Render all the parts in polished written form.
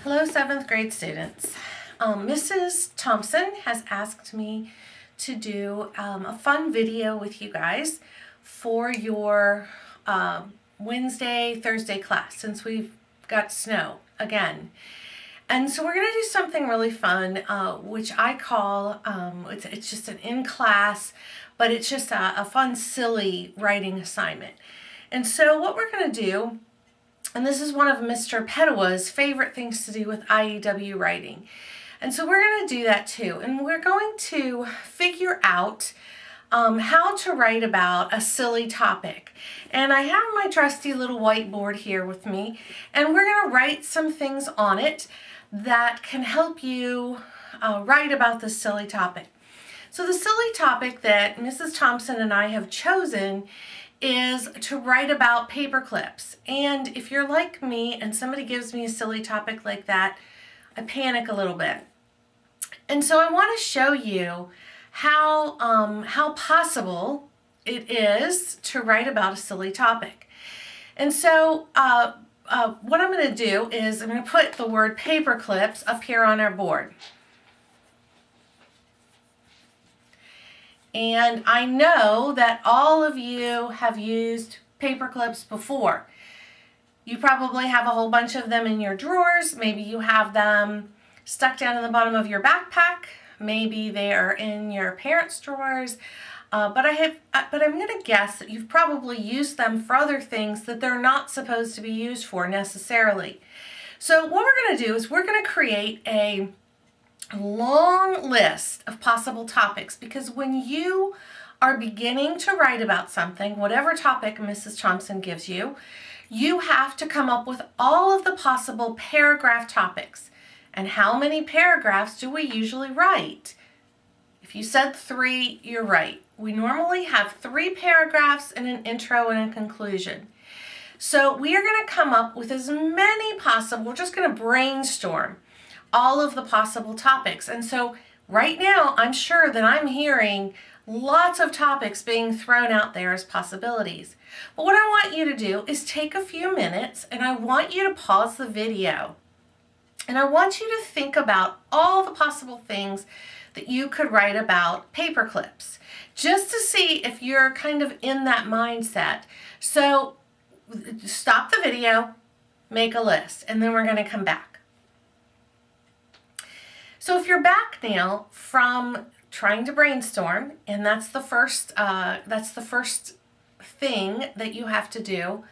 Hello, 7th grade students. Mrs. Thompson has asked me to do a fun video with you guys for your Wednesday, Thursday class, since we've got snow again. And so we're going to do something really fun, which I call, it's just an in-class, but it's just a fun, silly writing assignment. And so what we're going to do, and this is one of Mr. Pedawa's favorite things to do with IEW writing. And so we're going to do that too. And we're going to figure out how to write about a silly topic. And I have my trusty little whiteboard here with me, and we're going to write some things on it that can help you write about this silly topic. So the silly topic that Mrs. Thompson and I have chosen is to write about paper clips. And if you're like me and somebody gives me a silly topic like that, I panic a little bit. And so I want to show you how possible it is to write about a silly topic. And so what I'm going to do is I'm going to put the word paper clips up here on our board. And I know that all of you have used paper clips before. You probably have a whole bunch of them in your drawers. Maybe you have them stuck down in the bottom of your backpack. Maybe they are in your parents' drawers. But I'm going to guess that you've probably used them for other things that they're not supposed to be used for necessarily. So what we're going to do is we're going to create a long list of possible topics, because when you are beginning to write about something, whatever topic Mrs. Thompson gives you, you have to come up with all of the possible paragraph topics. And how many paragraphs do we usually write? If you said 3, you're right. We normally have 3 paragraphs and an intro and a conclusion. So we are going to come up with as many possible, we're just going to brainstorm all of the possible topics. And so right now, I'm sure that I'm hearing lots of topics being thrown out there as possibilities. But what I want you to do is take a few minutes, and I want you to pause the video. And I want you to think about all the possible things that you could write about paper clips, just to see if you're kind of in that mindset. So stop the video, make a list, and then we're going to come back. So if you're back now from trying to brainstorm, and that's the first thing that you have to do,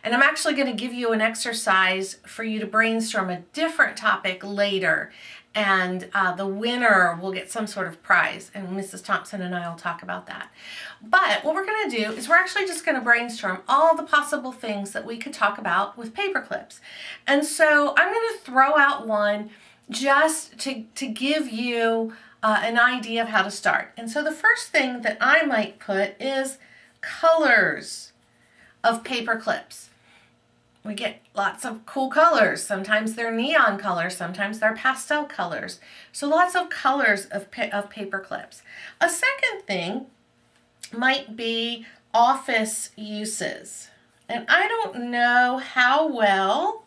and I'm actually going to give you an exercise for you to brainstorm a different topic later, and the winner will get some sort of prize, and Mrs. Thompson and I will talk about that. But what we're going to do is we're actually just going to brainstorm all the possible things that we could talk about with paper clips. And so I'm going to throw out one just to give you an idea of how to start. And so the first thing that I might put is colors of paper clips. We get lots of cool colors. Sometimes they're neon colors, sometimes they're pastel colors. So lots of colors of paper clips. A second thing might be office uses. And I don't know how well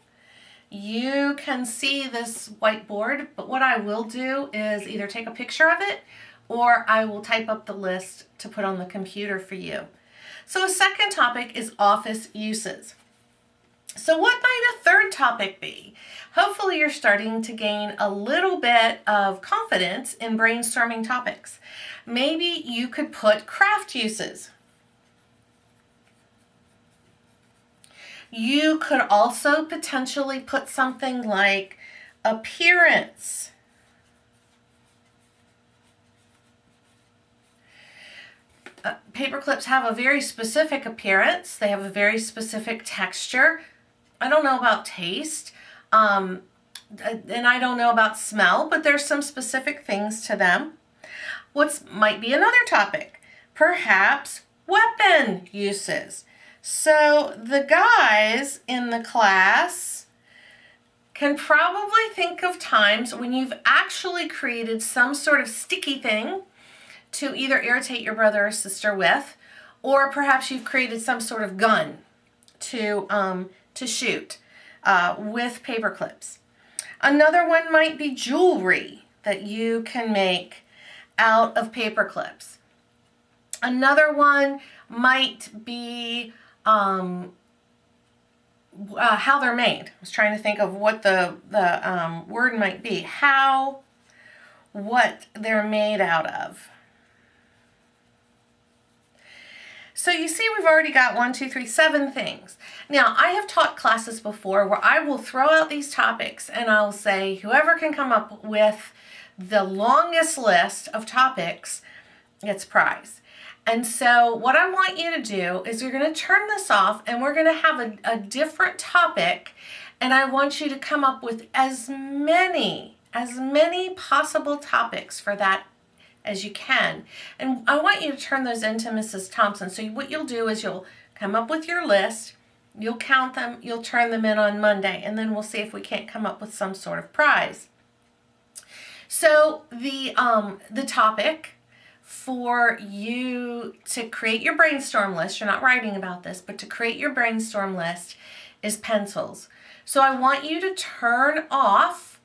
you can see this whiteboard, but what I will do is either take a picture of it or I will type up the list to put on the computer for you. So a second topic is office uses. So what might a third topic be? Hopefully you're starting to gain a little bit of confidence in brainstorming topics. Maybe you could put craft uses. You could also potentially put something like appearance. Paper clips have a very specific appearance. They have a very specific texture. I don't know about taste, and I don't know about smell, but there's some specific things to them. Might be another topic? Perhaps weapon uses. So the guys in the class can probably think of times when you've actually created some sort of sticky thing to either irritate your brother or sister with, or perhaps you've created some sort of gun to shoot with paper clips. Another one might be jewelry that you can make out of paper clips. Another one might be how they're made. I was trying to think of what the word might be. What they're made out of. So you see we've already got 7 things. Now I have taught classes before where I will throw out these topics and I'll say whoever can come up with the longest list of topics gets prize. And so what I want you to do is you're going to turn this off and we're going to have a different topic, and I want you to come up with as many possible topics for that as you can. And I want you to turn those into Mrs. Thompson. So what you'll do is you'll come up with your list, you'll count them, you'll turn them in on Monday, and then we'll see if we can't come up with some sort of prize. So the topic for you to create your brainstorm list, you're not writing about this, but to create your brainstorm list is pencils. So I want you to turn off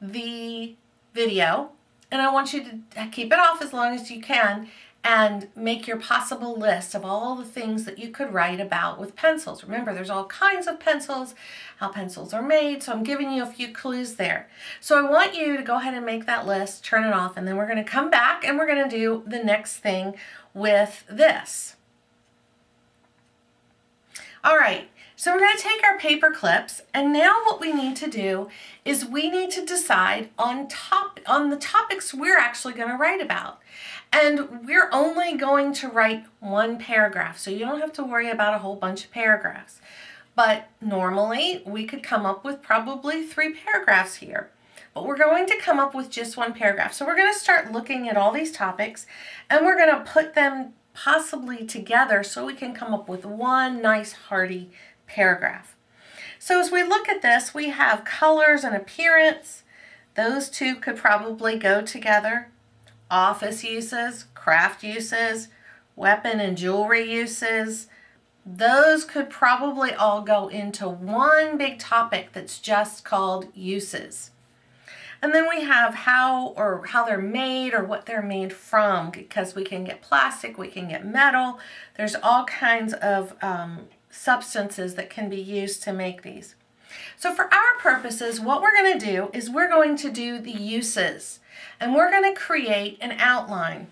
the video, and I want you to keep it off as long as you can and make your possible list of all the things that you could write about with pencils. Remember, there's all kinds of pencils, how pencils are made, so I'm giving you a few clues there. So I want you to go ahead and make that list, turn it off, and then we're going to come back and we're going to do the next thing with this. All right, so we're going to take our paper clips, and now what we need to do is we need to decide on the topics we're actually going to write about. And we're only going to write one paragraph, so you don't have to worry about a whole bunch of paragraphs. But normally we could come up with probably 3 paragraphs here. But we're going to come up with just one paragraph. So we're going to start looking at all these topics, and we're going to put them possibly together so we can come up with one nice hearty paragraph. So as we look at this, we have colors and appearance. Those two could probably go together. Office uses, craft uses, weapon and jewelry uses. Those could probably all go into one big topic that's just called uses. And then we have how they're made or what they're made from, because we can get plastic, we can get metal. There's all kinds of substances that can be used to make these. So for our purposes, what we're going to do is we're going to do the uses, and we're going to create an outline.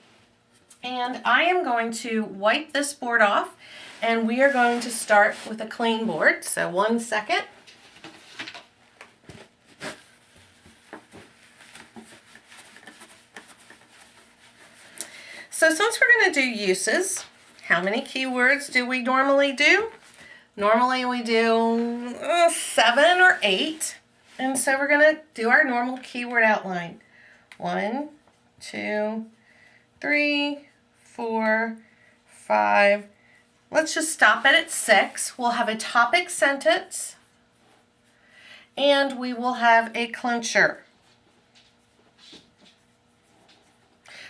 And I am going to wipe this board off, and we are going to start with a clean board. So 1 second. So since we're going to do uses, how many keywords do we normally do? Normally we do 7 or 8. And so we're going to do our normal keyword outline. 1, 2, 3, 4, 5. Let's just stop it at 6. We'll have a topic sentence, and we will have a clincher.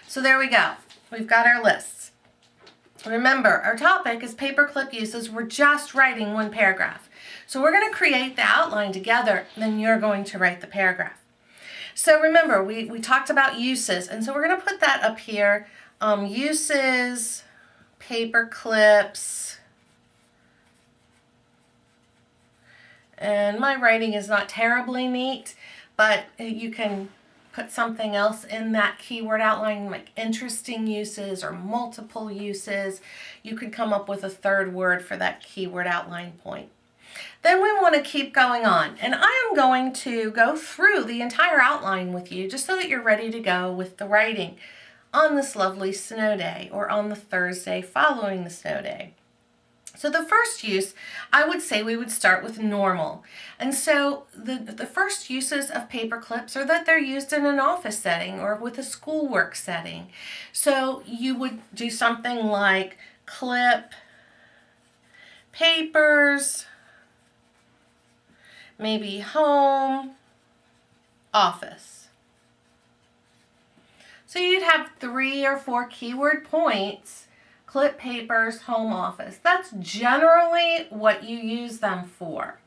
So there we go. We've got our lists. Remember, our topic is paperclip uses. We're just writing one paragraph. So we're going to create the outline together, and then you're going to write the paragraph. So remember, we talked about uses, and so we're going to put that up here. Uses, paper clips, and my writing is not terribly neat, but you can put something else in that keyword outline, like interesting uses or multiple uses. You could come up with a third word for that keyword outline point. Then we want to keep going on, and I am going to go through the entire outline with you just so that you're ready to go with the writing on this lovely snow day or on the Thursday following the snow day. So the first use, I would say we would start with normal. And so the first uses of paper clips are that they're used in an office setting or with a schoolwork setting. So you would do something like clip papers, maybe home, office. So you'd have 3 or 4 keyword points: clip papers, home, office. That's generally what you use them for.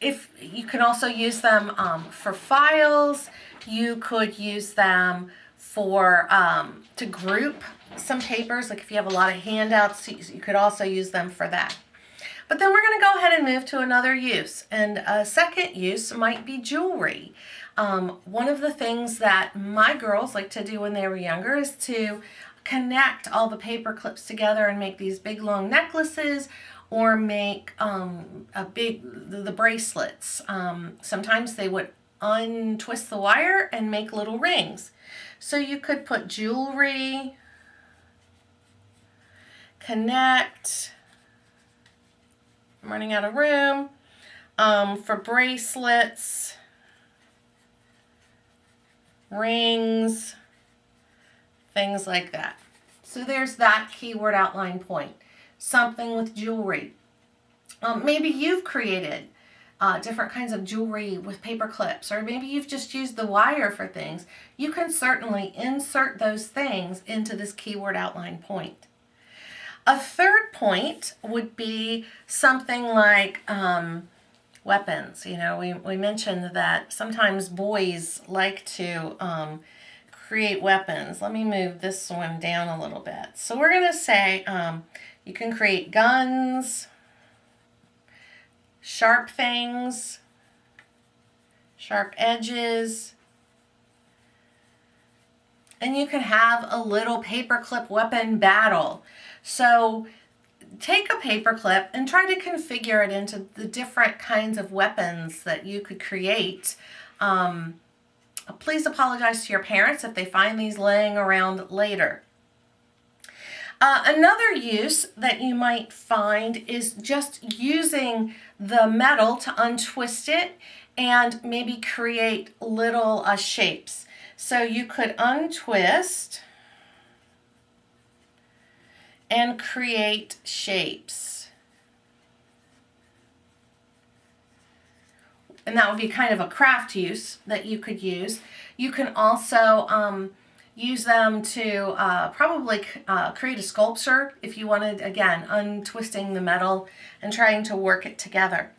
if you can also use them for files, you could use them for to group some papers. Like if you have a lot of handouts, you could also use them for that. But then we're going to go ahead and move to another use, and a second use might be jewelry. One of the things that my girls like to do when they were younger is to connect all the paper clips together and make these big long necklaces, or make the bracelets. Sometimes they would untwist the wire and make little rings. So you could put jewelry, connect, I'm running out of room, for bracelets, rings, things like that. So there's that keyword outline point. Something with jewelry. Maybe you've created different kinds of jewelry with paper clips, or maybe you've just used the wire for things. You can certainly insert those things into this keyword outline point. A third point would be something like weapons. You know, we mentioned that sometimes boys like to create weapons. Let me move this one down a little bit. So we're going to say you can create guns, sharp things, sharp edges, and you can have a little paperclip weapon battle. So take a paperclip and try to configure it into the different kinds of weapons that you could create. Please apologize to your parents if they find these laying around later. Another use that you might find is just using the metal to untwist it and maybe create little shapes. So you could untwist and create shapes. And that would be kind of a craft use that you could use. You can also use them to probably create a sculpture if you wanted, again, untwisting the metal and trying to work it together.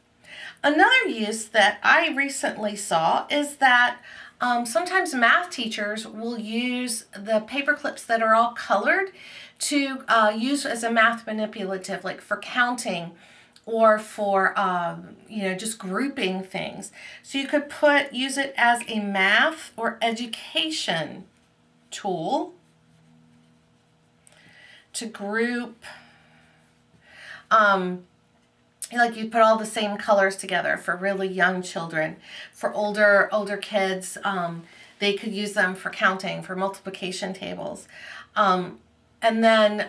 Another use that I recently saw is that sometimes math teachers will use the paper clips that are all colored to use as a math manipulative, like for counting or for just grouping things. So you could use it as a math or education tool to group, like you put all the same colors together for really young children. For older kids, they could use them for counting, for multiplication tables. And then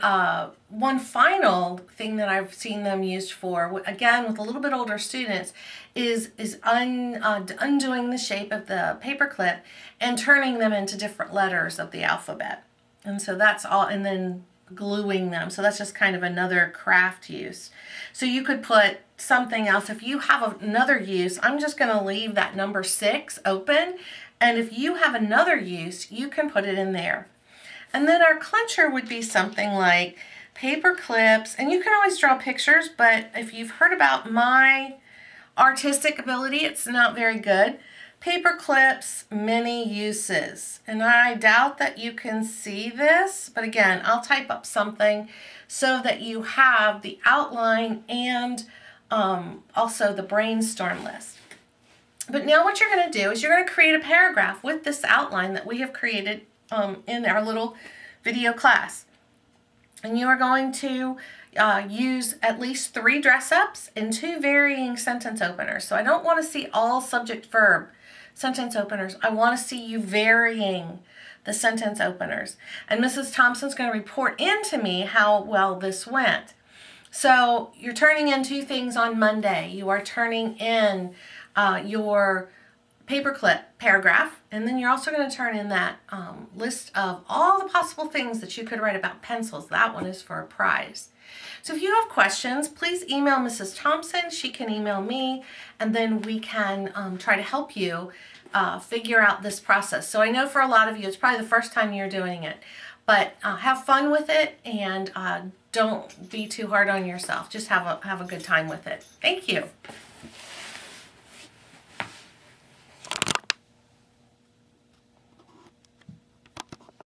one final thing that I've seen them used for, again with a little bit older students, is undoing the shape of the paperclip and turning them into different letters of the alphabet. And so that's all, and then gluing them. So that's just kind of another craft use. So you could put something else. If you have another use, I'm just going to leave that number 6 open. And if you have another use, you can put it in there. And then our clincher would be something like paper clips, and you can always draw pictures, but if you've heard about my artistic ability, it's not very good. Paper clips, many uses. And I doubt that you can see this, but again, I'll type up something so that you have the outline and also the brainstorm list. But now what you're going to do is you're going to create a paragraph with this outline that we have created in our little video class. And you are going to use at least 3 dress-ups and 2 varying sentence openers. So I don't want to see all subject-verb sentence openers. I want to see you varying the sentence openers. And Mrs. Thompson's going to report in to me how well this went. So you're turning in 2 things on Monday. You are turning in your paperclip paragraph, and then you're also going to turn in that list of all the possible things that you could write about pencils. That one is for a prize. So if you have questions, please email Mrs. Thompson. She can email me, and then we can try to help you figure out this process. So I know for a lot of you, it's probably the first time you're doing it, but have fun with it, and don't be too hard on yourself. Just have a good time with it. Thank you.